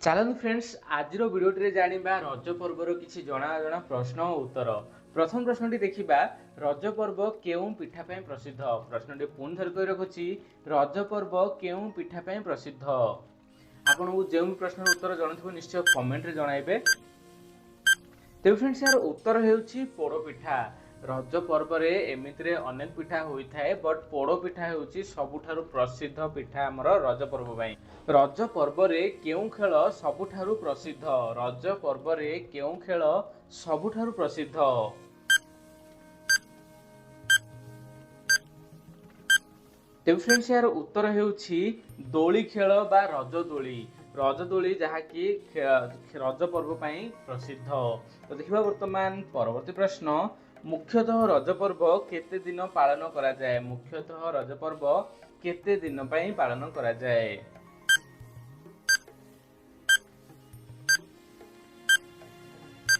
चलतु फ्रेंड्स आज भिडियो जाना रज पर्वर किसी जना जना प्रश्न और उत्तर। प्रथम प्रश्नटी देखा रज पर्व केउं पिठा ପାଇଁ प्रसिद्ध। प्रश्नटी पुणी थर कही रखुची रज पर्व केउं पिठा ପାଇଁ प्रसिद्ध। आपको जो भी प्रश्न उत्तर जानते निश्चय कमेंट रे जणाइबे। तेज फ्रेंड्स यार उत्तर होउची पोड़ पिठा। रज पर्व रे एमितिरे अनेक पिठा होइथाए बट पोड़ पिठा होउची सबुठारु प्रसिद्ध पिठा हमर रज पर्व ପାଇଁ। रज पर्व रे केउं खेल सबुठारु प्रसिद्ध। रज पर्व रे केउं खेल सबुठारु प्रसिद्ध। तेज फ्रेंड्स यार उत्तर होउची दोली खेल बा रज दोली। रज दोली जहाँकि रज पर्व ପାଇଁ प्रसिद्ध। तो देखिबा वर्तमान परवर्ती प्रश्न मुख्यतः रज पर्व केते दिन पालन करा जाए। मुख्यतः रज पर्व केते दिन ପାଇଁ पालन करा जाए।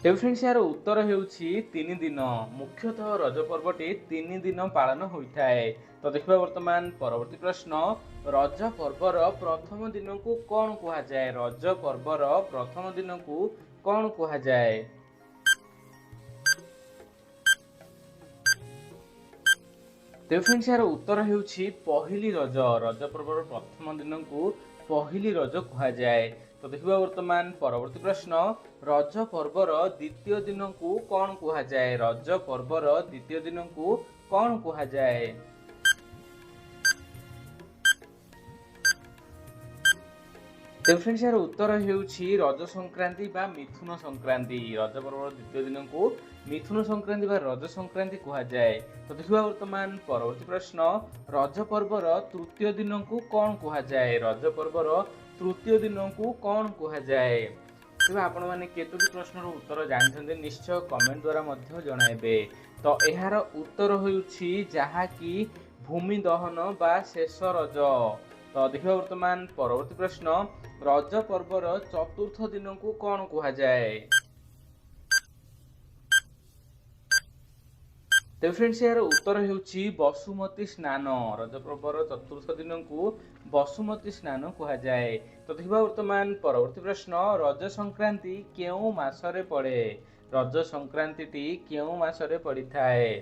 तेज फ्रेंड्स यार उत्तर होउची 3 दिन। मुख्यतः रज पर्वटी 3 दिन पालन होइथाए। तो देखिबा वर्तमान परवर्ती प्रश्न रज पर्वर प्रथम दिन को कौन कहा जाए। रज पर्वर प्रथम दिन को कौन कहा जाए। तेज फ्रेंड्स यार उत्तर होउची पहिली रज। रज पर्वर प्रथम दिन को पहिली रज कहा जाए। तो देखिबा वर्तमान परवर्ती प्रश्न रज पर्वर द्वितीय दिन को कौन कहा जाए। रज पर्वर द्वितीय दिन को कौन कहा जाए। तेज फ्रेंड्स यार उत्तर होउची रज संक्रांति बा मिथुन संक्रांति। रज पर्व द्वितीय दिन को मिथुन संक्रांति बा रज संक्रांति कहा जाए। तो देखिबा वर्तमान परवर्ती प्रश्न रज पर्वर तृतीय दिन को कौन कहा जाए। रज पर्वर तृतीय दिन को कौन कहा जाए। तेज आपण माने केतोटी प्रश्नर उत्तर जानते निश्चय कमेंट द्वारा मध्य जणाइबे। तो एहार उत्तर होउची जहा कि भूमि दहन बा शेष रज। तो देखिबा वर्तमान परवर्ती प्रश्न रज पर्वर चतुर्थ दिन को कौन कहा जाए। तेज फ्रेंड्स यार उत्तर होउची बसुमती स्नान। रज पर्वर चतुर्थ दिन को बसुमती स्नान कहा जाए। तो देखिबा वर्तमान परवर्ती प्रश्न रज संक्रांति केउं मासरे पड़े। रज संक्रांति टी केउं मासरे पड़िथाए।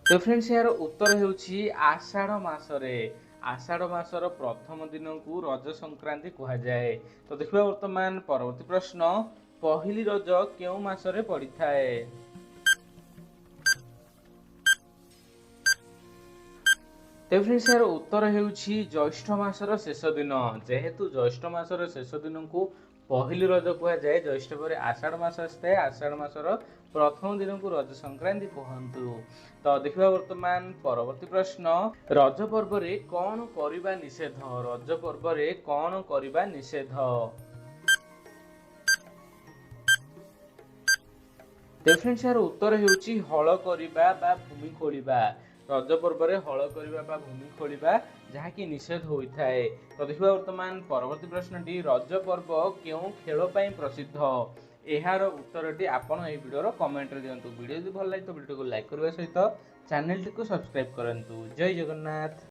तो फ्रेंड्स यार उत्तर होउची आषाढ़ मासरे। आषाढ़ मासर प्रथम दिन को रज संक्रांति कहा जाए। तो देखिबा वर्तमान परवर्ती प्रश्न पहिली रज केउं मासरे पड़िथाए। तेज फ्रेंड्स यार उत्तर होउची ज्येष्ठ मासर शेष दिन। जेहेतु ज्येष्ठ मासर शेष दिन को पहिली रज कहा जाए ज्येष्ठ पर आषाढ़ मास आए आषाढ़ मासर प्रथम दिन को रज संक्रांति कहतु। तो देखिबा वर्तमान परवर्ती प्रश्न रज पर्व रे कौन करिबा निषेध। रज पर्व रे कौन करिबा निषेध। तेज फ्रेंड्स यार उत्तर होउची हल करिबा बा भूमि खोलिबा। रज पर्व रे हल करिबा बा भूमि खोलिबा जहा कि निषेध होइथाए। तो देखिबा वर्तमान परवर्ती प्रश्नटी रज पर्व केउं खेल ପାଇଁ प्रसिद्ध। एहार उत्तरटी आपण ए वीडियो रो कमेंट रे दियंतु। वीडियो यदि भल लागे तो वीडियो को लाइक करबा सहित चैनल टी को सब्सक्राइब करंतु। जय जगन्नाथ।